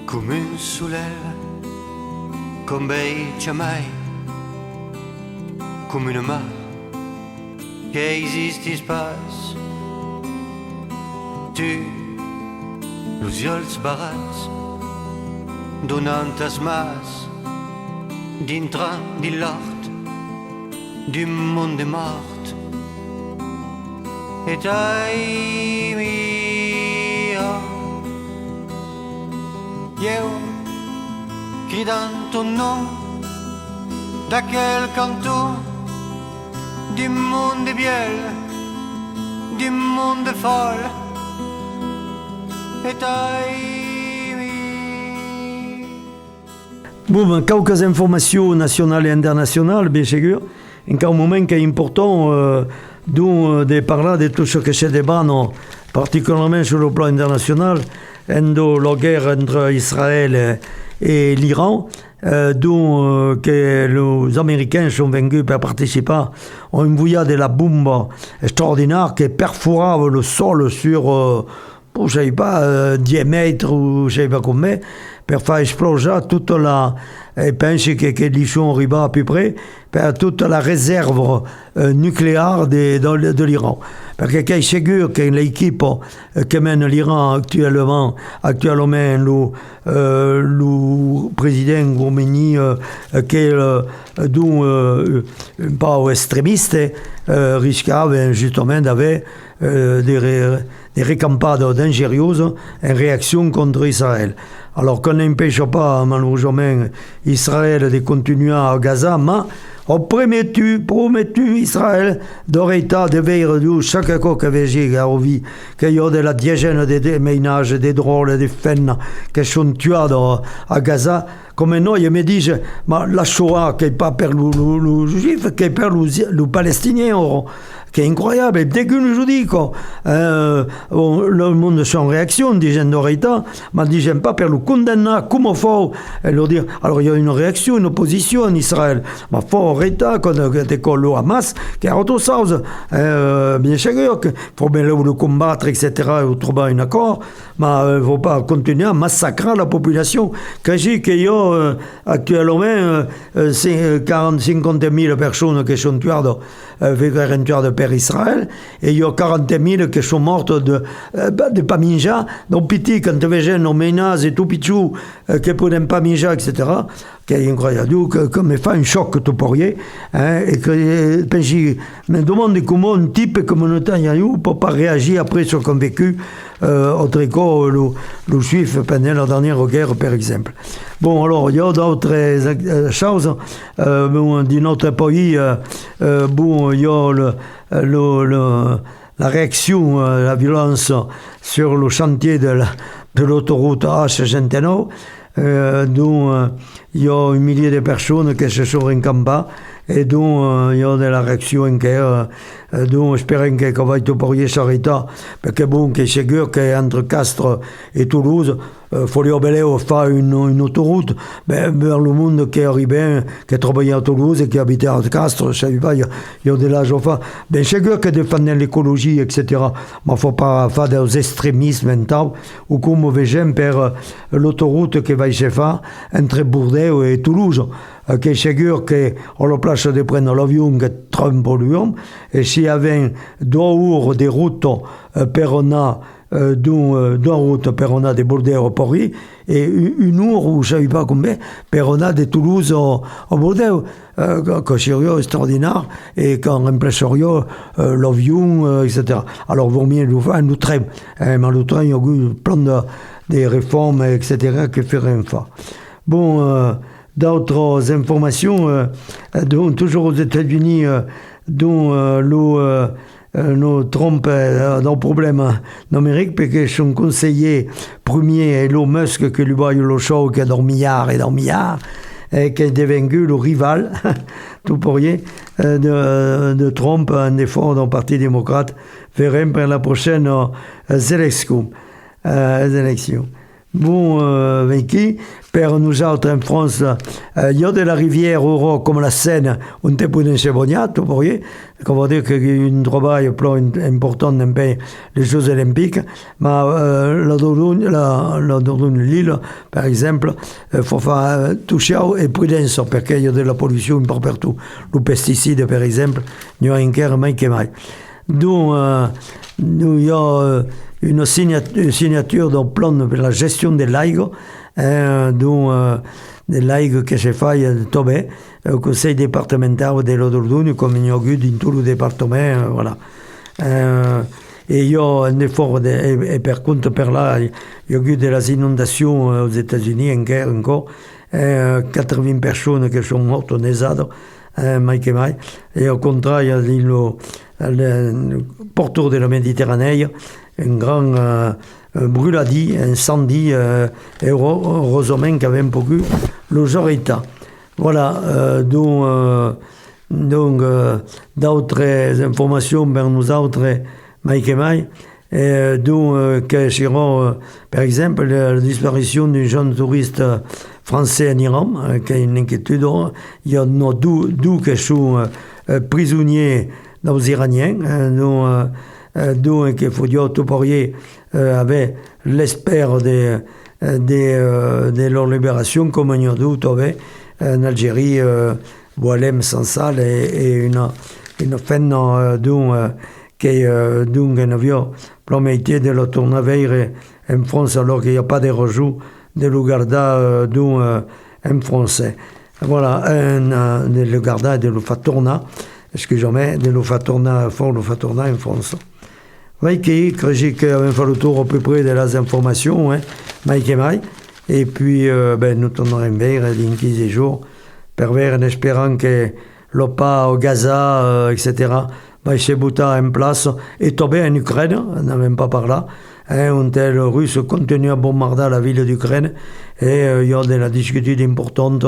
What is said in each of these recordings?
come un soleil, comme beige mai, come une mar che esiste space. Tu, los ulls barats, donant as mas, dintre de l'art, du monde mort. Et ai mia, eu, cridant ton nom, d'aquel canton, du monde biel, du monde folle. Et ai mi. Bon, quelques informations nationales et internationales, bien sûr. Un moment qui est important de parler de tout ce que se débat, particulièrement sur le plan international, de la guerre entre Israël et l'Iran, dont que les Américains sont venus pour participer à une bouillade de la bombe extraordinaire qui perforava le sol sur, je ne sais pas, 10 mètres ou je ne sais pas combien, pour faire exploser toute la, je pense que les sont arrivés à peu près, pour toute la réserve nucléaire de l'Iran. Parce que c'est sûr que l'équipe qui mène l'Iran actuellement le président Khomeini, qui est un peu extrémiste, risquait justement d'avoir des recampades dangereuses en réaction contre Israël. Alors qu'on n'empêche pas, malheureusement, Israël de continuer à Gaza, mais on promettu Israël d'arrêter de veiller chaque fois que j'ai envie qu'il y a de la dizaine de ménages, des drôles, des femmes qui sont tués à Gaza. Comme nous, ils me disent, mais la Shoah, qui n'est pas pour les Juifs, qui est pour les Palestiniens, qui est incroyable. Dès que je dis que le monde est en réaction, disent d'arrêter, mais disent pas pour le condamner, comme il faut leur dire. Alors il y a une réaction, une opposition en Israël. Mais il faut arrêter quand le Hamas, qui a autre chose. Bien sûr qu'il faut bien le combattre, etc., ou trouver un accord, mais il ne faut pas continuer à massacrer la population. Quand je dis qu'il y a actuellement 50 000 personnes qui sont tuées de per Israël, et il y a 40 000 qui sont mortes de pas manger, donc petit, quand tu veux nos ménages et tout pichou, qui ne peuvent pas manger, etc., qui est incroyable. Donc, comme il fait un choc tout pourrier, et que je me demande comment un type comme Netanyahu ne peut pas réagir après ce qu'on a vécu autre que le juif pendant la dernière guerre, par exemple. Bon, alors, il y a d'autres choses. Bon, dans notre pays, bon, il y a la réaction, la violence sur le chantier de l'autoroute H69, dont il y a 1 millier de personnes qui se sont encampées et dont il y a de la réaction dont j'espère que va tout pourrier s'arrêter, parce que bon, que c'est sûr qu'entre Castres et Toulouse, Folio Beleo fait une autoroute vers le monde qui est arrivé, qui travaillait à Toulouse et qui habitait à Castres, je ne sais pas, il y a de l'âge au fait. Ben, c'est sûr que défendre l'écologie, etc., mais il ne faut pas faire des extrémismes mentaux, ou comme mauvais j'aime pour l'autoroute qui va se faire entre Bordeaux et Toulouse. Che è sicuro che alla place di prendere l'avion che è troppo polluant, e si avait 2 ore di route per una route per una di Bordeaux a Paris e 1 ore, je ne sais pas combien, per una di Toulouse a Bordeaux, che serait extraordinaire, et qu'on remplacerait l'avion, etc. Alors, vaut mieux le faire, le train, mais le train, il y a eu plein de réformes, etc., qui feraient faire. Bon, d'autres informations, dont, toujours aux États-Unis, dont Trump a un problème en Amérique, parce que son conseiller premier, Elon Musk, qui lui voit le show, qui a dormi milliards et milliards, et qui est devenu le rival, tout pour rien, de Trump, en effort dans le Parti démocrate, verrem pour la prochaine élection. Bon, qui, per nosaltres en France, il de la rivière Euro comme la Seine, on te peut s'abonner, vous voyez, qu'on va dire qu'il y a une travail plus important dans les Jeux Olympiques, mais la Dordogne, l'île, par exemple, il faut faire toucher et prudence, parce qu'il y a de la pollution un peu partout. Le pesticide, par exemple, il y a un quart mai que mai. Donc, il y a une signature d'un plan pour la gestion des laigues, dont des laigues que se fait tomber au conseil départemental de la Dordogne, comme il y a eu dans tout le département, voilà. Et il y a un effort, et par contre, par là, il y a eu des inondations aux États-Unis, encore, 80 personnes qui sont mortes naissades, mai que mai, et au contraire, il y a le porteur de la Méditerranée, un grand brûladie, incendie, et heureusement qu'il y avait un peu le jour état. Voilà, donc d'autres informations vers nous autres, mai que mai, donc que seront, par exemple, la disparition d'un jeune touriste français en Iran, qui est une inquiétude. Il y en a deux qui sont prisonniers aux Iraniens, donc il faut dire tout pourrier avec l'espoir de leur libération, comme il y a d'autres en Algérie, Boalem, Sansal et une fin qui donc un avion promettait de le tourner vers en France alors qu'il n'y a pas de rejout de le garder en français. Voilà, de le garder et de le faire tourner, excusez-moi, de le faire tourner en France. Oui, que j'ai fait le tour à peu près de les informations, mai que mai. Et puis, nous tournerons vers dans 15 jours, pour voir en espérant que le pas au Gaza, etc., se bouter en place. Et tomber en Ukraine, on n'a même pas parlé. Un tel russe continue à bombarder la ville d'Ukraine. Et il y a de la discussion importante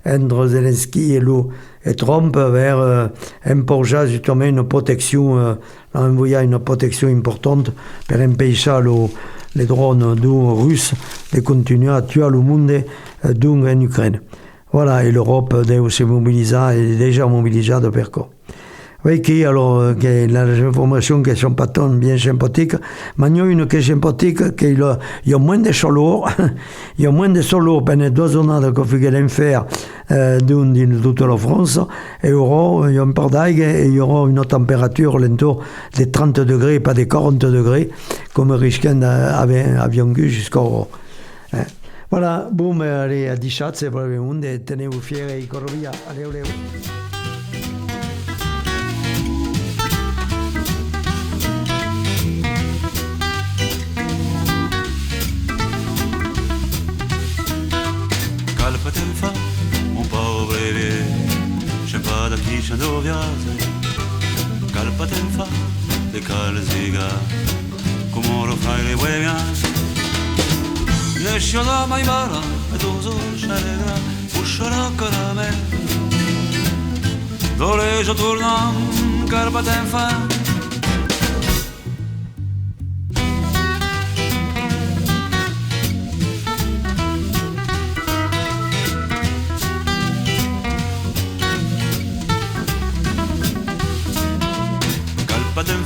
entre Zelensky et Trump vers imposer justement une protection, envoyer une protection importante pour empêcher les drones russes de continuer à tuer le monde en Ukraine. Voilà, et l'Europe doit se mobiliser, est déjà mobilisée de perco. Oui, alors, les informations qui ne sont pas tant bien sympathiques, mais il y a une qui est sympathique, qu'il y a moins de chaleur, il y a moins de chaleur pendant 2 journées qu'on fait l'enfer dans toute la France, et il y a un peu d'ail et il y aura une température lentement de 30 degrés, pas de 40 degrés, comme Richken avions vu jusqu'au... Voilà, bon, allez, à 10 c'est vraiment, tenez-vous fiers et corvia, allez, allez. Calpate fa un po' breve, c'è pas da chi c'è doviate. Calpate fa le calziga, come lo fai le ueviate. Nescio da mai bala, e doso c'alegra, uscirà caramel. Doleggio tornam, calpate fa.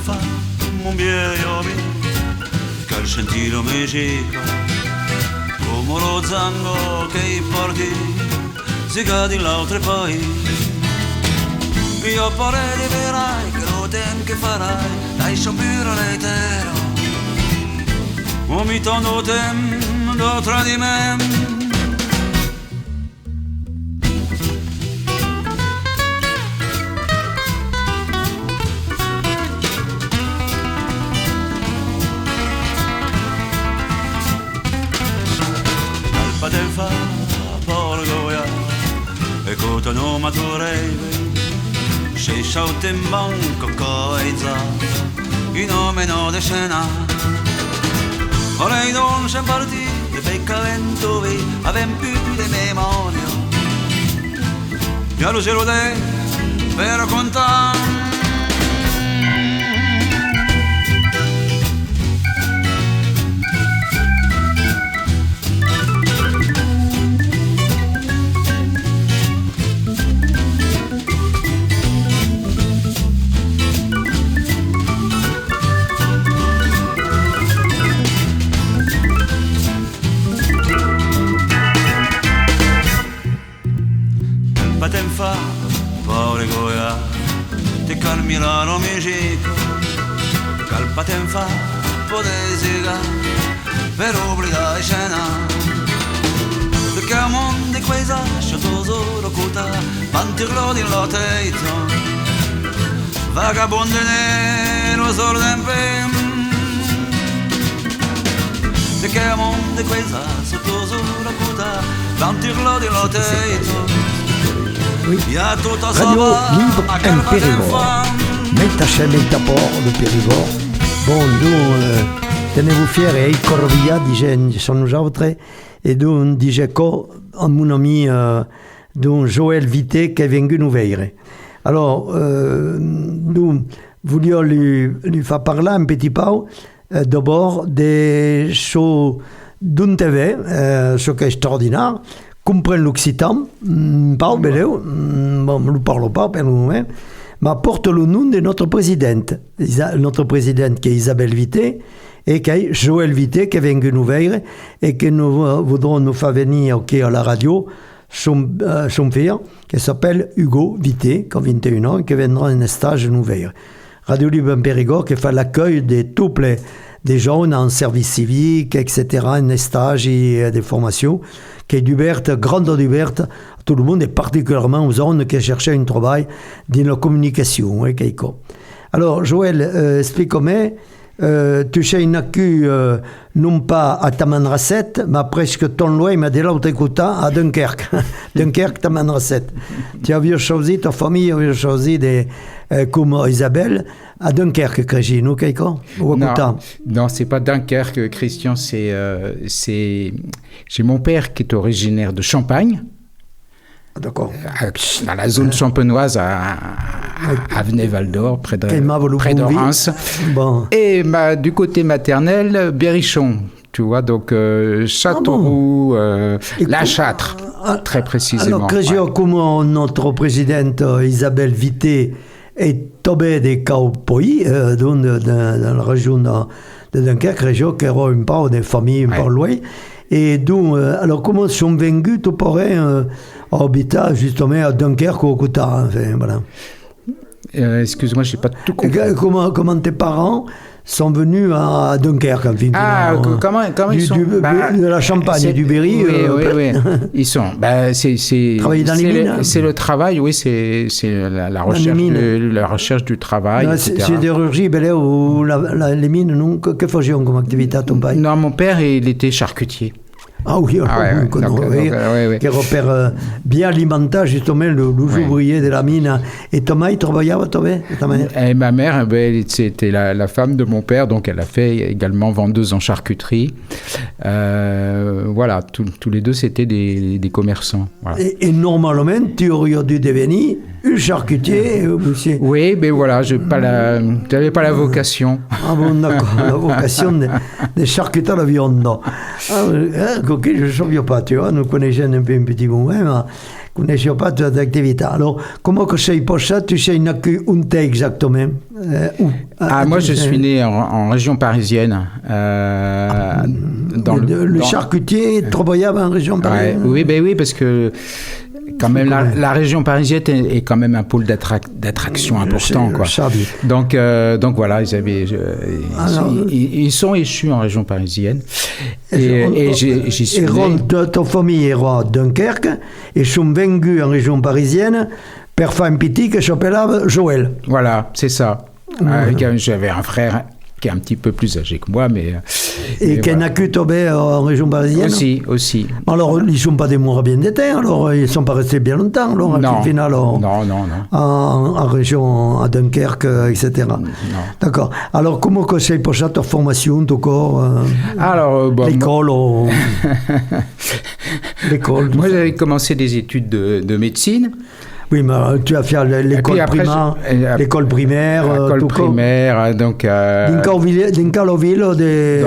Fa un viejo che al sentito mi cica come lo zango che porti si cade in l'altro paese io pare di verai che lo tempo che farai dai sciopero l'etero o mi tondo tempo tra di me del fa porgoia e cotano matureve se sciaute in banco coisa in nome no de scena vorrei non c'è partì de peccavento vi avem più de memoria ya lo se lo de per contare goia te calmirà Mexico calpatem fa podesiga per obbligare scena perché a mondo di questa sciatoso rocuta pantirlo di loteito vagabondo nero sordempe perché a mondo di questa sciatoso rocuta pantirlo di loteito Radio Libre en Périgord. Metachem et Tapor de Périgord. Bon, nous, tenez-vous fiers et Corvilla, disent sont nous autres, et donc, disait quoi, mon ami, donc Joël Vité, qui est venu nous veiller. Alors, nous voulions lui faire parler un petit peu, d'abord, des choses d'un TV, ce qui est extraordinaire. Comprendre l'occitan, parle beleu, bon, ne parle pas pour le moment, mais porte le nom de notre présidente qui est Isabelle Vité, et qui est Joël Vité, qui est venu nous veiller, et que nous voudrons nous faire venir à la radio, son fils, qui s'appelle Hugo Vité, qui a 21 ans, et qui viendra en stage nous veiller. Radio Libre en Périgord, qui fait l'accueil de tous des jeunes en service civique, etc., en stage et des formations, qui est ouverte, grande ouverte, tout le monde, et particulièrement aux jeunes qui cherchent un travail dans la communication. Alors, Joël, explique-moi, tu sais une accu, non pas à Tamanrasset, mais presque ton loin, mais de l'autre côté, à Dunkerque. Dunkerque, Tamanrasset. Tu as choisi, ta famille a choisi comme Isabelle, à Dunkerque, Crégy, nous, Keiko? Non, c'est pas Dunkerque, Christian, c'est j'ai mon père qui est originaire de Champagne. D'accord. Dans la zone champenoise à Venay-Val-d'Or, près d'Orens. Bon. Et du côté maternel, Berrichon, tu vois, donc Châteauroux, La Châtre, très précisément. Alors, Crégion, comme notre présidente Isabelle Vité est tombée des Cowboys, dans la région de Dunkerque, région qui aura une part des familles un peu loin. Et donc, alors, comment sont venus, tu pourrais habiter justement à Dunkerque au Côte-Tard, enfin, voilà. Excuse-moi, je n'ai pas tout compris. Comment tes parents sont venus à Dunkerque, en fait. Comment ils sont de la Champagne, du Berry. Oui. Ils sont. Travailler dans les mines. C'est le travail, oui, c'est la recherche du travail. La sidérurgie, ou les mines, non? Que faisions comme activité à ton père? Non, mon père, il était charcutier. Ah oui, qui repère bien alimentaire justement le ouvrier de la mine. Et Thomas, il travaillait Et ma mère, c'était la femme de mon père, donc elle a fait également vendeuse en charcuterie. Voilà, tous les deux, c'était des commerçants. Voilà. Et normalement, tu aurais dû devenir un charcutier aussi. Oui, mais voilà, je n'avais pas la vocation. Ah bon, d'accord, la vocation de charcuter la viande. Ok, je ne savais pas, tu vois, nous connaissions un petit moment, mais nous ne connaissions pas toute activité. Alors, comment que c'est pour ça, tu sais où tu es exactement? Moi, je suis né en région parisienne. Le charcutier travaillait en région parisienne? Oui, parce que quand même, la région parisienne est quand même un pôle d'attraction important, quoi. Donc voilà, ils sont échus en région parisienne. Et j'y suis né. Ta famille est à Dunkerque, et sont venus en région parisienne pour faire un petit qui s'appelait Joël. Voilà, c'est ça. J'avais un frère qui est un petit peu plus âgé que moi, mais... Et qui n'a que tombé en région parisienne? Aussi. Alors, ils ne sont pas des morts bien d'été, alors ils ne sont pas restés bien longtemps, alors, non. Au final, Non. En région, à Dunkerque, etc. Non. D'accord. Alors, comment c'est pour ça ta formation, ton corps l'école l'école. Moi, j'avais commencé des études de médecine. Oui, mais tu as fait l'école primaire. L'école primaire, donc... dans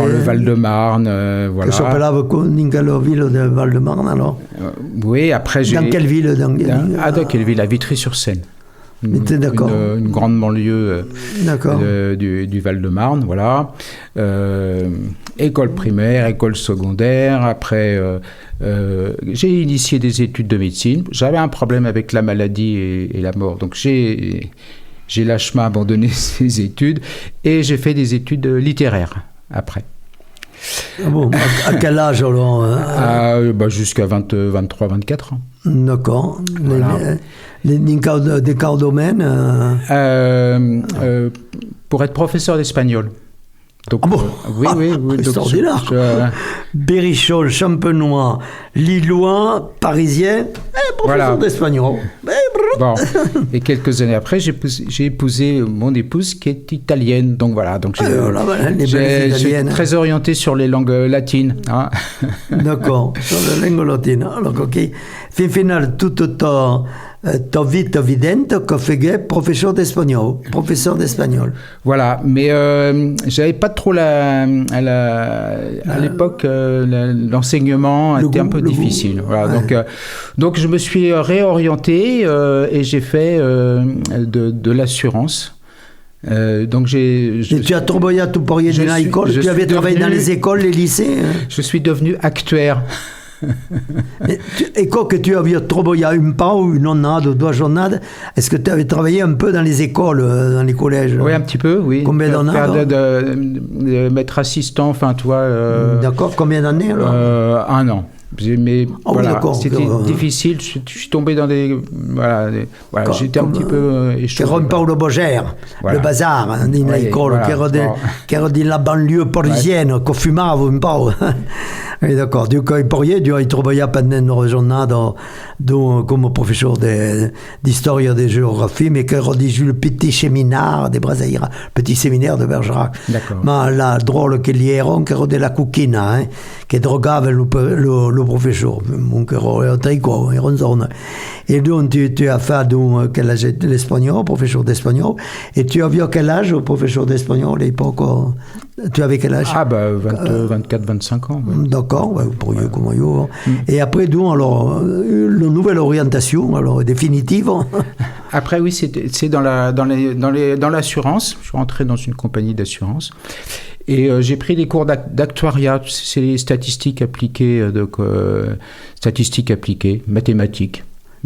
le Val-de-Marne, voilà. Ça s'appelait dans ville de Val-de-Marne, alors? Oui, après j'ai... Dans quelle ville? Dans quelle ville? À Vitry-sur-Seine. Une grande banlieue du Val-de-Marne, voilà. École primaire, école secondaire, après j'ai initié des études de médecine. J'avais un problème avec la maladie et la mort, donc j'ai lâchement abandonné ces études et j'ai fait des études littéraires après. Ah bon, à quel âge alors Jusqu'à 23, 24 ans. D'accord. Voilà. Des cas domaines pour être professeur d'espagnol. Donc, ah bon oui. Extraordinaire. Berrichon, Champenois, Lillois, Parisien, professeur d'espagnol. Bon. Et quelques années après, j'ai épousé mon épouse qui est italienne. Donc voilà. Donc j'ai très orienté sur les langues latines. Hein. D'accord, sur les langues latines. Alors, ok. Final, toute ta vie évidente que fait professeur d'espagnol. Voilà, mais j'avais pas trop à l'époque l'enseignement était un peu difficile. Voilà, ouais. Donc je me suis réorienté et j'ai fait de l'assurance. Donc tu as travaillé à Touporier dans l'école. Tu avais travaillé dans les écoles, les lycées. Je suis devenu actuaire. Et quoi que tu avais travaillé une part ou une année ou 2 journées, est-ce que tu avais travaillé un peu dans les écoles, dans les collèges? Oui, un petit peu, oui. Combien d'années de maître assistant, enfin, toi. D'accord, combien d'années alors 1 an. Mais voilà, c'était difficile. Je suis tombé dans des. Voilà, j'étais un petit peu échoué. Qui Paolo Bogère, le bazar, dans l'école, qui era dans la banlieue parisienne, qu'on fumava un peu. Oui, d'accord. Du coup, il travaillait pendant une journée comme professeur d'histoire et de géographie, mais qui rédigeait le petit séminaire de Brazaïra, petit séminaire de Bergerac. D'accord. Mais la drôle qu'il y era, qui era de la coquina, qui drogava le professeur. Donc, era tricot, era une zone. Et donc, tu as fait quel âge l'espagnol, professeur d'espagnol, et tu avais quel âge, professeur d'espagnol à l'époque? Tu avais quel âge? 24, 25 ans. Ouais. D'accord, pour eux comme moi. Et après, alors, la nouvelle orientation, alors, définitive? Après, oui, c'est dans l'assurance. Je suis rentré dans une compagnie d'assurance. Et j'ai pris des cours d'actuariat, c'est les statistiques appliquées, mathématiques.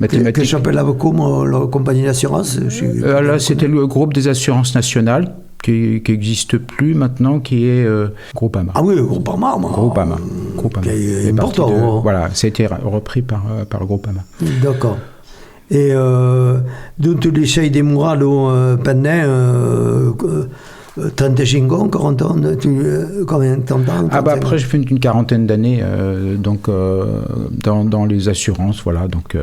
Que s'appelle comme la compagnie d'assurance? Là, c'était le groupe des assurances nationales, qui n'existe plus maintenant, qui est Groupama. Ah oui, Groupama. Groupama. Qui est important. Voilà, ça a été repris par le Groupama. D'accord. Et donc tu essayes de mourir pendant 35 ans, 40 ans, combien de temps? Après, j'ai fait une quarantaine d'années dans les assurances, voilà, donc...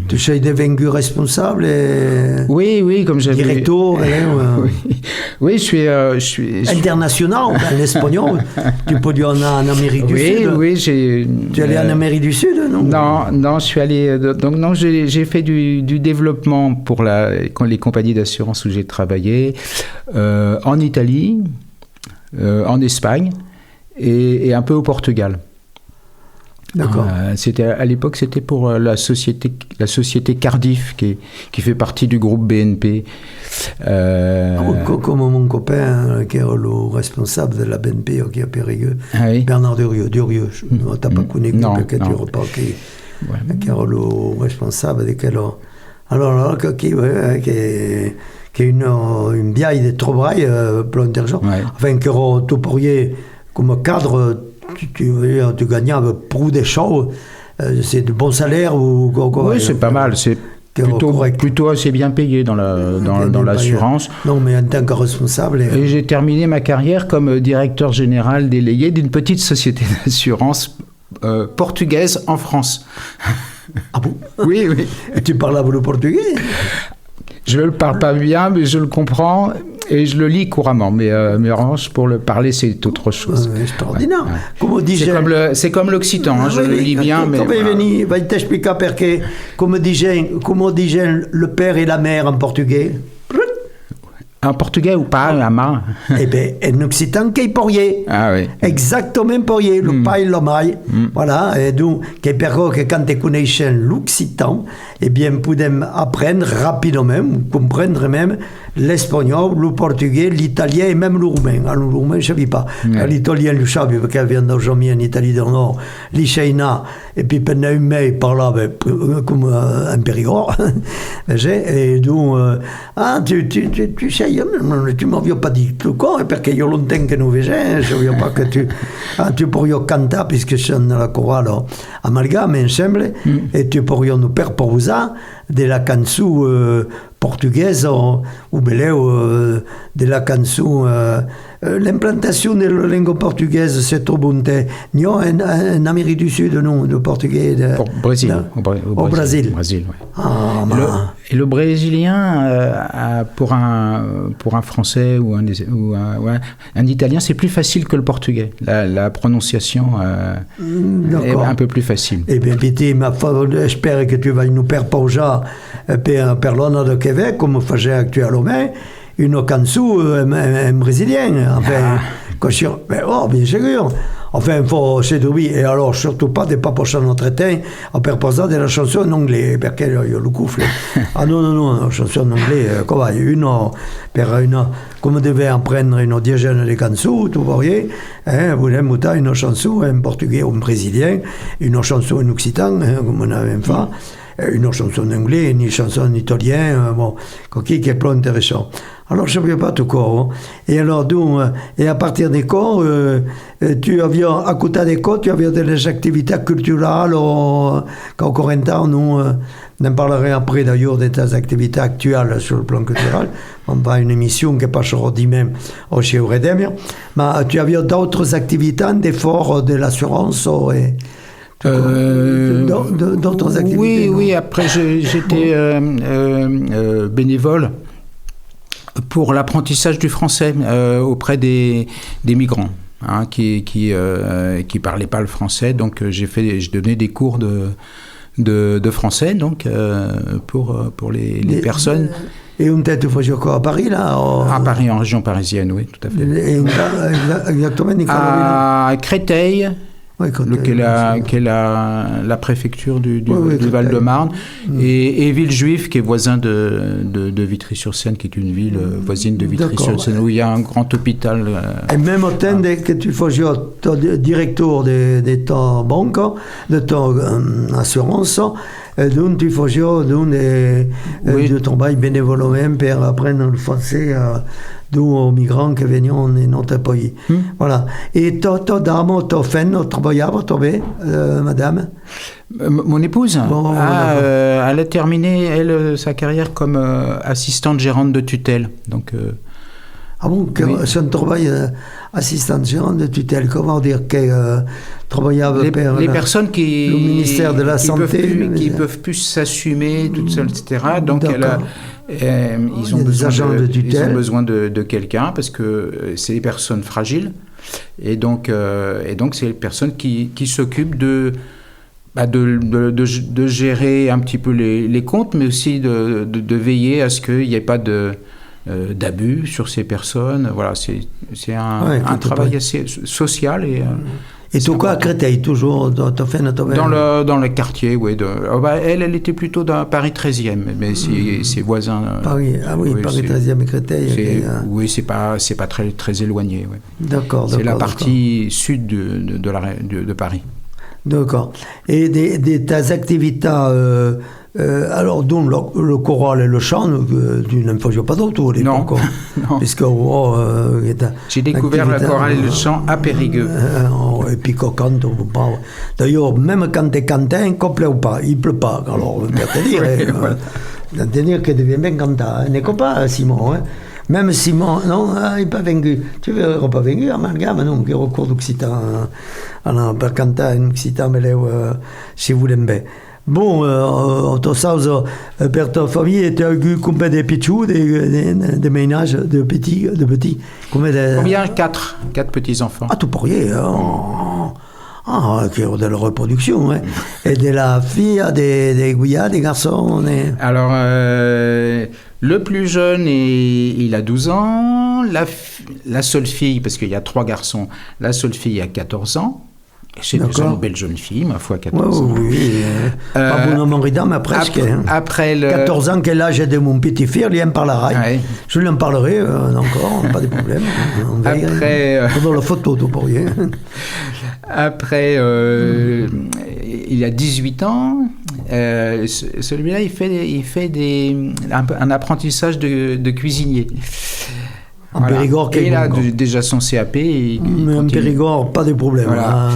Tu es devenu responsable Oui, comme j'avais... Directeur Oui, je suis... International, en espagnol. Tu peux dire en Amérique du Sud. Oui, Tu es allé en Amérique du Sud, non? Non, je suis allé... Donc, non, j'ai fait du développement pour les compagnies d'assurance où j'ai travaillé, en Italie, en Espagne et un peu au Portugal. D'accord. À l'époque, c'était pour la société Cardiff qui fait partie du groupe BNP. Comme mon copain qui est le responsable de la BNP qui est à Périgueux, Bernard Durieux. Tu n'as pas connu quelqu'un du repas qui est le responsable de quel. Alors qui est une biaille de travail plein d'argent. Enfin, que tu pourrais comme cadre. Tu gagnais pour des choses, c'est de bons salaires ou quoi? Oui, c'est pas mal, c'est plutôt assez bien payé dans l'assurance. Non, mais en tant que responsable. Et j'ai terminé ma carrière comme directeur général délégué d'une petite société d'assurance portugaise en France. Ah bon? Oui. Et tu parles le portugais? Je ne le parle pas bien, mais je le comprends et je le lis couramment. Mais pour le parler, c'est autre chose. Extraordinaire. C'est comme l'occitan, je le lis bien. Mais va t'expliquer pourquoi, comment disent le père et la mère en portugais? En portugais ou pas, à main? Eh bien, en occitan, qu'est pourriez. Ah oui. Exactement pourriez, le pas et le maille. Voilà, et donc, que quand tu connais l'occitan, eh bien, pouvons apprendre rapidement, ou comprendre même l'espagnol, le portugais, l'italien et même le roumain. Alors, le roumain, je ne savais pas. L'italien, je savais, parce qu'elle vient d'aujourd'hui en Italie du Nord, l'Ichaïna, et puis pendant un mois, il parlait comme un périgord. Et donc, tu sais, tu ne m'avais pas dit tout quoi, parce qu'il y a longtemps que nous voyons, je ne savais pas que tu pourrais canter, puisque c'est la chorale amalgame, il me semble, et tu pourrais nous proposer de la canzone portugaise ou de la canzone. L'implantation de la langue portugaise, c'est trop bon. Nous, en Amérique du Sud, non, le portugais. Au Brésil. Au Brésil. Brésil, ouais. Ah, et le brésilien, pour un français ou un italien, c'est plus facile que le portugais. La prononciation est un peu plus facile. Eh bien, Piti, j'espère que tu vas nous proposer per l'honneur de Québec, comme faisait actuellement, une canzone en brésilien. Enfin, bien sûr. Enfin, il faut se dire, et alors surtout pas de pas passer notre temps à proposer de la chanson en anglais, parce qu'il y a le couffle. Ah non, la chanson en anglais, comme devait apprendre une dizaine de chansons, tu voyez, vous avez une chanson en portugais ou en brésilien, une chanson en occitan, comme on avait fait, une chanson en anglais, une chanson en italien, qui est plus intéressant. Alors, je ne savais pas tout corps. Et alors, donc, et à partir des corps, tu avais, à côté des corps, tu avais des activités culturelles, qu'encore un temps, nous, on en parlerait après d'ailleurs de tes activités actuelles sur le plan culturel. On va une émission qui passera demain chez Euredemir. Mais tu avais d'autres activités, d'efforts de l'assurance et d'autres activités. Oui, après, j'étais bénévole pour l'apprentissage du français auprès des migrants qui parlaient pas le français, donc j'ai donné des cours de français donc pour les personnes. Et on t'a fait quoi à Paris là À Paris, en région parisienne, oui, tout à fait. Et exactement, à Créteil. Oui, qui est la préfecture du Val-de-Marne, et Villejuif, qui est voisin de Vitry-sur-Seine, qui est une ville voisine de Vitry-sur-Seine, où il y a un grand hôpital. Et même au temps que tu faisais directeur de ta banque, de ton assurance, donc tu faisais de ton travail bénévole même pour apprendre le français aux migrants qui venaient dans notre pays. Voilà. Et ta dame, ta femme, travaillait, madame? Mon épouse, elle a terminé sa carrière comme assistante gérante de tutelle. Donc, c'est un travail assistante gérante de tutelle. Comment dire que travaillait les personnes le ministère de la Santé, qui peuvent plus s'assumer toutes seules, etc. Donc ils ont besoin de quelqu'un, parce que c'est des personnes fragiles, et donc c'est les personnes qui s'occupent de gérer un petit peu les comptes, mais aussi de veiller à ce qu'il n'y ait pas d'abus sur ces personnes. Voilà, c'est un travail assez social. Et tout quoi à Créteil, toujours dans le quartier, oui. Elle était plutôt dans Paris 13e, mais ses voisins. Paris 13e et Créteil. Oui, c'est pas très, très éloigné. Ouais. D'accord. C'est la partie sud de Paris. D'accord. Et tes activités, alors donc le choral et le chant, tu n'en faisais pas d'autres les non. Puisque j'ai découvert le choral et le chant à Périgueux. Et puis quand on parle. D'ailleurs, même quand tu es cantant, il pleut ou pas, il pleut pas. Alors, on peut te dire que tu deviens bien cantant. N'est pas Simon, hein? Même Simon, non, il n'est pas vaincu. Tu ne pas vaincu, amalgame, non, qui recours d'Occitan. Alors, per cantar en Occitan, mais si vous l'aimez. Bon, tu sais, per ta famille, tu as eu combien de petits, de ménages, de petits? Combien? 4 petits-enfants. Ah, tout pourriez. Ah, qui est de la reproduction, hein. Et de la fille, des gouillards, des garçons. Alors, le plus jeune, il a 12 ans. La seule fille, parce qu'il y a 3 garçons, la seule fille a 14 ans. C'est une belle jeune fille, ma foi, 14 ans. Oui, pas bon nom ridant, mais presque. Après 14 ans, quel âge de mon petit fils, il en parlera. Ouais. Je lui en parlerai encore, pas de problème. Après, dans la photo, tout pour rien. Après, il a 18 ans. Celui-là, il fait un apprentissage de cuisinier. En Périgord, il a déjà son CAP. Mais en Périgord, pas de problème. Voilà.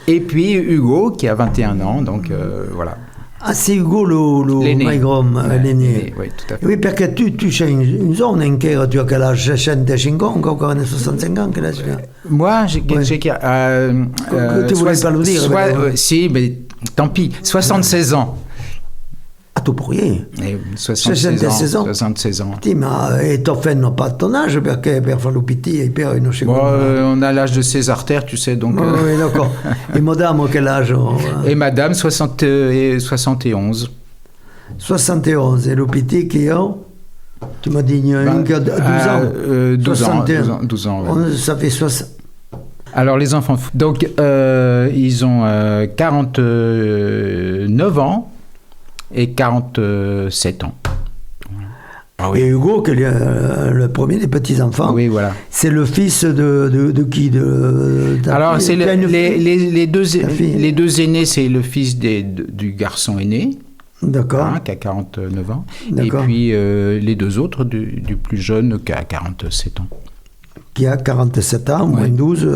Et puis Hugo, qui a 21 ans, donc voilà. Ah, c'est Hugo l'aîné. L'aîné. Oui, tout à fait. Oui, parce que tu sais une zone en qui tu as quel âge? 65 ans, encore 65 ans, quel âge? Moi, j'ai tu voulais pas le dire. Si, mais tant pis, 76 ans. Ah, tout pour rien. 76 ans. 76 ans. Et ton fait n'a pas ton âge, parce que per faire le petit, il perd une seconde. On a l'âge de César Terre, tu sais, donc... Oui, d'accord. Et madame, quel âge? Et madame, 71. 71. Et le petit qui a... Tu m'as dit, il y a une qui a 12 ans. 12 ans, ouais. Ça fait 60... Alors, les enfants... Donc, ils ont 49 ans. Et 47 ans. Ah oui. Et Hugo, qui est le premier des petits-enfants, oui, voilà. C'est le fils de qui Alors, c'est les deux aînés, c'est le fils du garçon aîné, d'accord. Qui a 49 ans, d'accord. Et puis les deux autres du plus jeune qui a 47 ans. Qui a 47 ans, moins 12,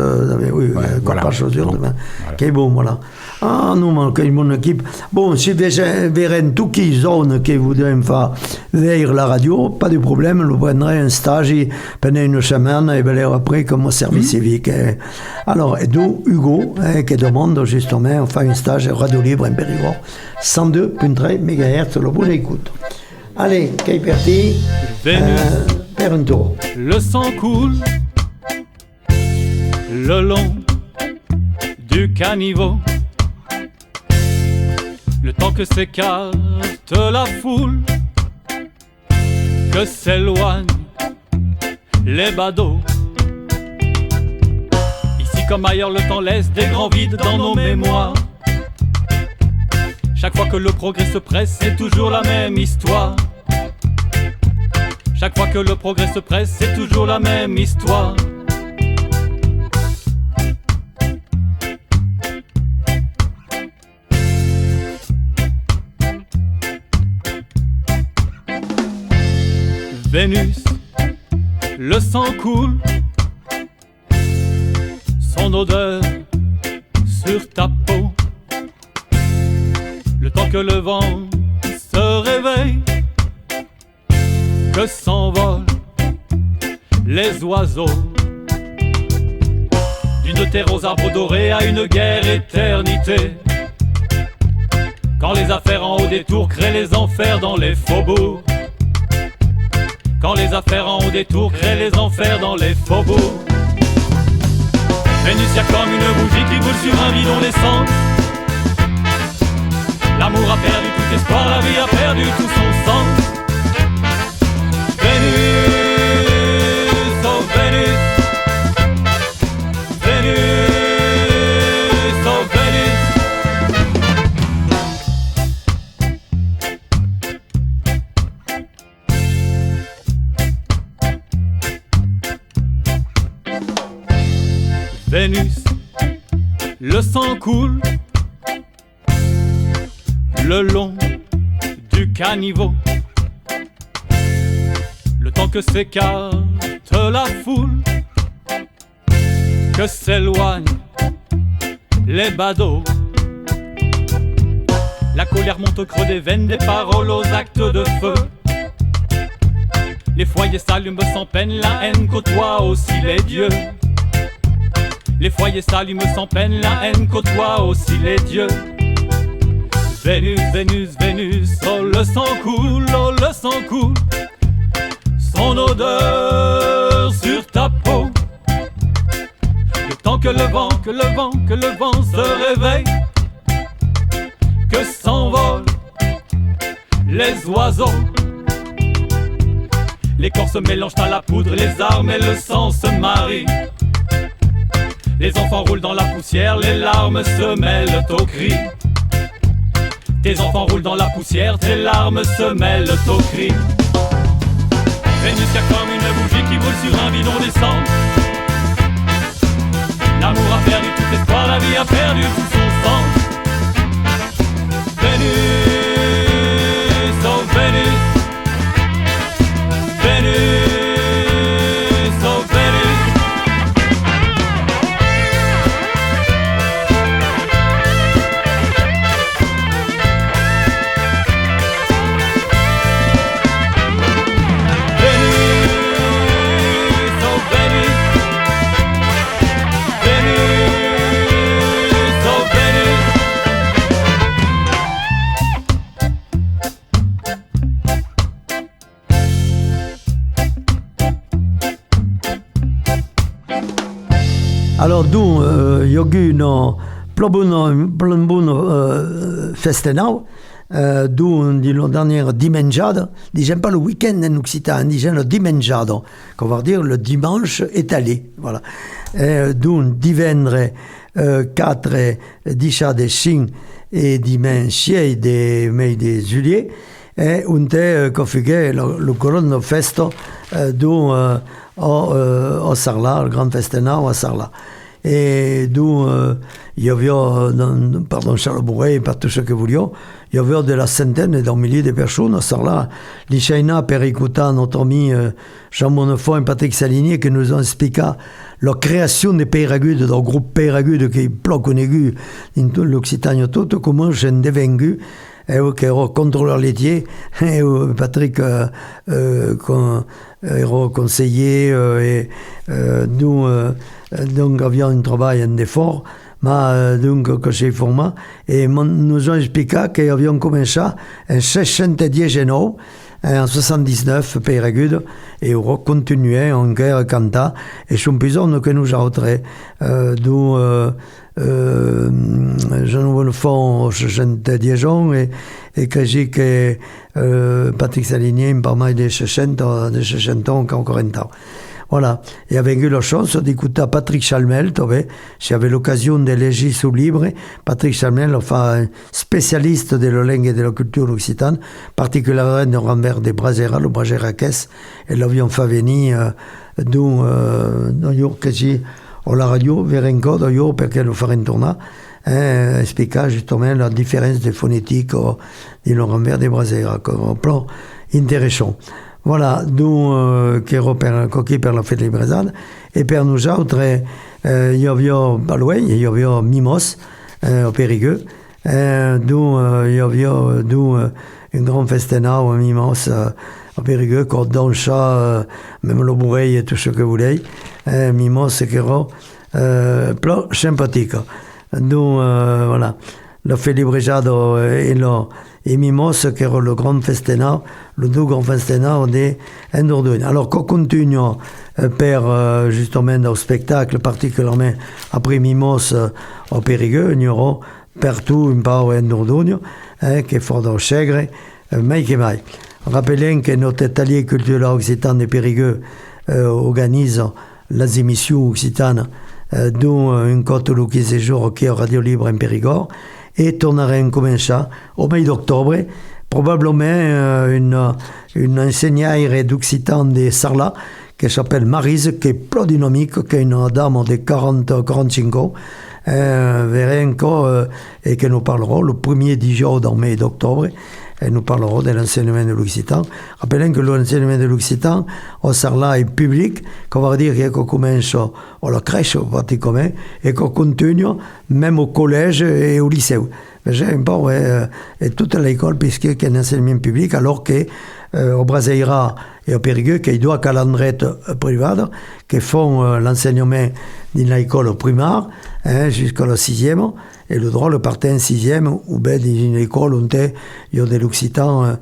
oui, voilà. Pas chose bon, voilà. Qui est bon, voilà. Ah, nous manque mon équipe. Bon, si vous verrez tout qui zone qui voudrait faire vers la radio, pas de problème, nous prendrez un stage pendant une semaine et bien après comme service civique. Alors, et d'où Hugo, qui demande justement, on fait un stage radio libre en Périgord, 102.3 MHz, le bon écoute. Allez, qui est parti? Faire un tour. Le sang coule le long du caniveau, le temps que s'écarte la foule, que s'éloignent les badauds. Ici comme ailleurs, le temps laisse des grands vides dans nos mémoires. Chaque fois que le progrès se presse, c'est toujours la même histoire. Chaque fois que le progrès se presse, c'est toujours la même histoire. Vénus, le sang coule, son odeur sur ta peau. Le temps que le vent se réveille, que s'envolent les oiseaux. D'une terre aux arbres dorés à une guerre éternité. Quand les affaires en haut des tours créent les enfers dans les faubourgs. Quand les affaires en haut des tours créent les enfers dans les faubourgs. Vénus, y'a comme une bougie qui brûle sur un bidon d'essence. L'amour a perdu tout espoir, la vie a perdu tout son sens. Vénus, oh Vénus, Vénus, oh Vénus. Vénus, le sang coule le long du caniveau. Le temps que s'écarte la foule, que s'éloignent les badauds. La colère monte au creux des veines, des paroles aux actes de feu. Les foyers s'allument sans peine, la haine côtoie aussi les dieux. Les foyers s'allument sans peine, la haine côtoie aussi les dieux. Vénus, Vénus, Vénus, oh le sang coule, oh le sang coule. Son odeur sur ta peau. Le temps vent, que le vent, que le vent, que le vent se réveille, que s'envolent les oiseaux. Les corps se mélangent à la poudre, les armes et le sang se marient. Les enfants roulent dans la poussière, les larmes se mêlent aux cris. Tes enfants roulent dans la poussière, tes larmes se mêlent aux cris. Vénus y a comme une bougie qui brûle sur un bidon d'essence. L'amour a perdu tout espoir, la vie a perdu tout son sens. Vénus, oh Vénus, Vénus, oh Vénus. Alors, d'où il y a eu un bon festenau, d'où la dernière dimanjada, disons pas le week-end en occitan, disons le dimanjado, qu'on va dire le dimanche étalé, voilà. D'où divendre 4, 10 de 5 et dimanche 6 de mai de juillet, et on te configué le colonne festo d'où au Sarlat, le grand festenau à Sarlat. Et d'où il y avait, pardon, Charles Bourret, par tout ce que vous vouliez, il y avait de la centaine et d'un millier de personnes à Sarlat. L'Ichaïna, per écouter notre ami Jean Bonnefond et Patrick Salinier, qui nous ont expliqué la création des Péragudes, d'un groupe Péragudes qui bloque un aigu dans tout l'Occitanie, tout, comment j'ai dévaincu. Et qui era contrôleur laitier, et Patrick era conseiller, et nous donc avions un travail, un effort, mais donc que j'ai formé, et nous ont expliqué qu'ils avaient commencé en 619, en 79, Péragude, et on continuait en guerre cantat, et je suis que nous autres, d'où je ne fond 70 ans, et que j'ai que Patrick Salinier, pas mal de 60 ans, 40 ans. Voilà. Et avec eu la chance d'écouter Patrick Chalmel, j'avais l'occasion de léger sous libre. Patrick Chalmel, enfin, spécialiste de la langue et de la culture occitane, particulièrement de Rambert de Brasera, le Braseraquès, et l'avion fait venir d'où que j'ai la radio, vers un d'ailleurs, pour qu'elle nous fasse un tournoi, expliquant justement la différence de phonétique de le Rambert de Brasera, un plan intéressant. Voilà, d'où qui est coquille per la fête de Brésade. Et per nous autres, il y avait pas loin, il y avait Mimos, au Périgueux, d'où il y avait un grand festina au Mimos, au Périgueux, cordon, chat, même le bourreil et tout ce que vous voulez. Mimos, c'est qui est plan sympathique. D'où, voilà, la fête de Brésade et Mimos, qui est le grand festina, le deux grands festina de Endordun. Alors, qu'on continue per justement au spectacle, particulièrement après Mimos au Périgueux, il y aura partout une part Endordun, qui est fort dans le Chègre, mais qui mai. Rappelons que notre atelier culturel occitan de Périgueux organise les émissions occitanes, dont une côte le 15 jours qui est Radio Libre en Périgord, et tourneront comme ça au mois d'octobre, probablement une enseignante d'occitan de Sarlat qui s'appelle Maryse, qui est plus dynamique, qui est une dame de 40-45 ans, verrez encore, et qui nous parlera le premier 10 jours dans le mois d'octobre. Et nous parlerons de l'enseignement de l'occitan. Rappelons que l'enseignement de l'occitan au Sarlat est public, qu'on va dire qu'on commence à la crèche pratiquement, et qu'on continue même au collège et au lycée. j'ai un peu, et toute l'école, puisque c'est un enseignement public, alors que au Braseira et au Périgueux, qu'il doit calendrette privada, qui font l'enseignement dans l'école primaire, jusqu'au 6e, et le droit le partait en 6e, ou bien dans une école où il y a de l'occitan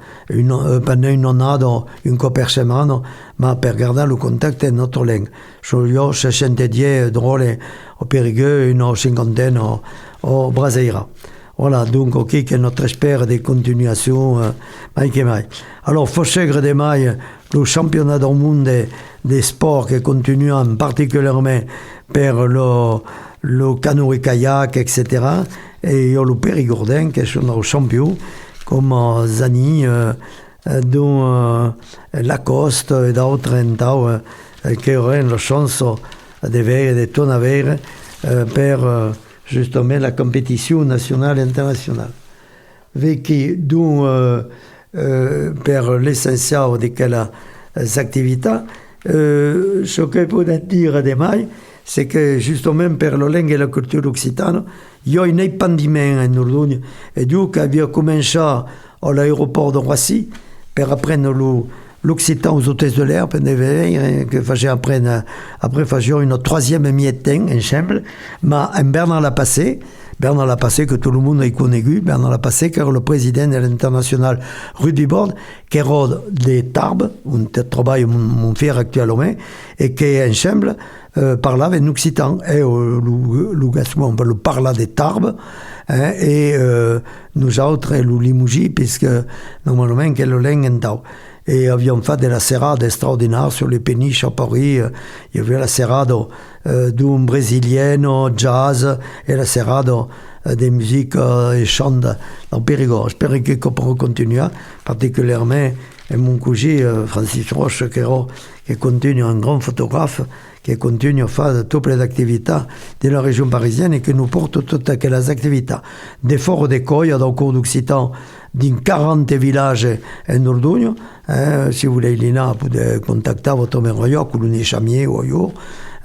pendant une année, une fois par semaine, mais pour garder le contact avec notre langue. Il y a 70 drôles au Périgueux, une cinquantaine au Braseira. Voilà, donc, ok, que notre expert de continuation, Mike et Mike. Alors, Fochegre de Maille, le championnat du monde des sports qui continue particulièrement pour le canoë kayak, etc. Et il y a le Périgourdin, qui sont nos champions, comme Zani, dont Lacoste et d'autres qui auraient la chance de faire des tournaires pour justement la compétition nationale et internationale. Vécu d'où per l'essentiel de quelles activités, ce que je peux dire de mai, c'est que justement per la langue et la culture occitane, il y a un épandiment en Dordogne, et donc avait commencé à l'aéroport de Roissy pour apprendre l'occitan aux hôtesses de l'air, que faisait après faisait une troisième mi-temps ensemble, mais en Bernard Lapassé, que tout le monde a connu, Bernard Lapassé, qui est le président de l'international Rugby Board, qui est de Tarbes, où travaille mon frère actuellement, et qui ensemble parlait en occitan. Et le Gascon, on peut parler de Tarbes, et nous autres, le Limouji, puisque normalement, c'est le langue en tau. Et avions fait de la serrade extraordinaire sur les péniches à Paris. Il y avait la serrade d'un brésilien, jazz, et la serrade des musiques et chants dans le Périgord. J'espère qu'on pourra continuer, particulièrement mon cousin Francis Roche, qui continue un grand photographe, qui continue à faire toutes les activités de la région parisienne et qui nous porte toutes les activités. Des forts d'école, dans le cours d'Occitan, dans 40 villages en Dordogne. Si vous voulez, Lina, vous pouvez contacter votre mère ou l'une chamier ou ailleurs,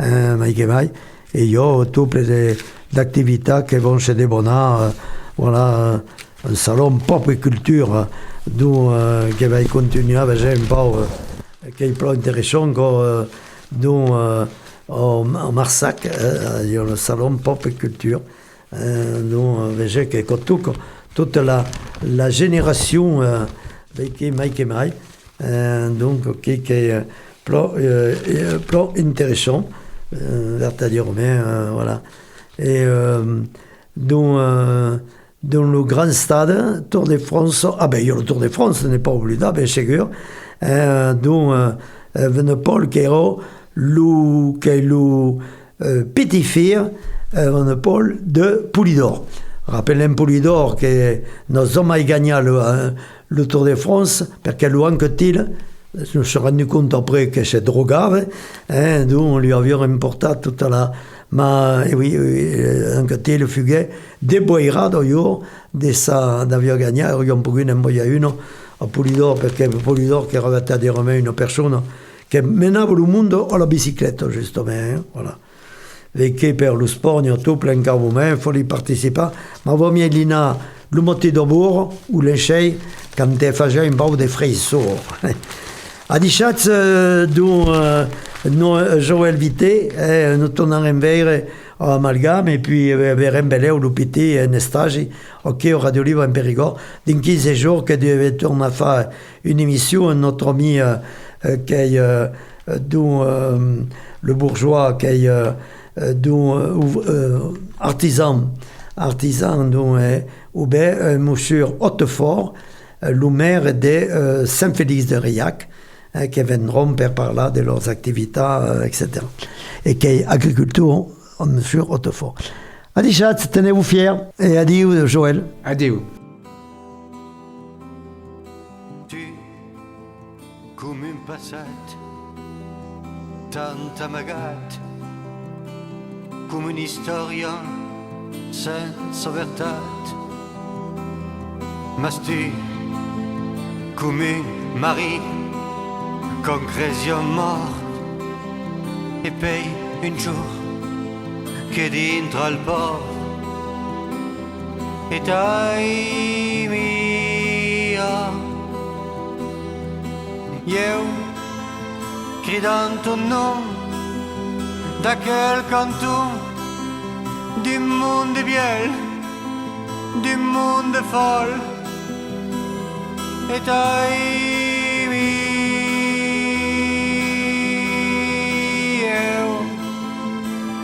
et il y a toutes les activités qui vont chez des bonnats, voilà, un salon pop et culture, qui va continuer avec un peu, qui est plus intéressant, dont à Marsac, il y a le salon pop et culture, dont que toute la génération qui Mike et Mike, donc qui est plus intéressant, c'est-à-dire voilà, et dans le grand stade Tour de France, il y a le Tour de France, ce n'est pas oubliable, bien sûr, dont Venepol qui est le petit fils Venepol de Poulidor. Rappelez Poulidor que nous avons gagné le Tour de France, parce que le Anquetil, je me suis rendu compte après que c'est drogave, donc on lui avait remporté toute la... Mais oui, Anquetil fuguait des boirades d'avoir gagné, et on pouvait envoyer une à Poulidor, parce que Poulidor qui avait à dire une personne qui menait le monde à la bicyclette, justement, voilà. Vécu per le sport, il y a tout plein de carbouments, il faut y participer. Mais vous voyez, Lina, le moté de bourg, ou l'échelle, quand tu faisais un peu de fraisseaux. À Dichatz, dont Joël Vité, nous tournons en verre à Amalgame, et puis vers un belé ou l'hôpital, un stage, ok, au Radio Libre en Périgord. Dans 15 jours, que devait tourner à faire une émission, notre ami, qui est, dont le bourgeois, qui est, artisan dont monsieur Hautefort, le maire de Saint-Félix-de-Riac, qui viendront par là de leurs activités, etc. Et qui est agriculteur, monsieur Hautefort. Adieu, chat, tenez-vous fiers, et adieu, Joël. Adieu. Tu, comme une passate, tanta magate, come un historien senza verità, ma sti come un mari con cresion mort e poi un jour che dentro al port et ai mia. Eu cridant ton nom d'aquel canton du monde biel, du monde folle, et ai eu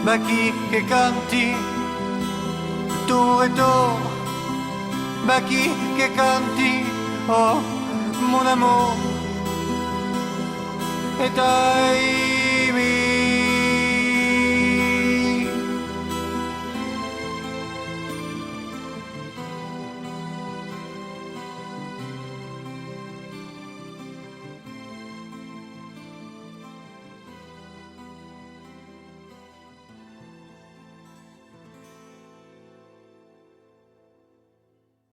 baki che canti tour et tour, baki che canti, oh mon amour, et ai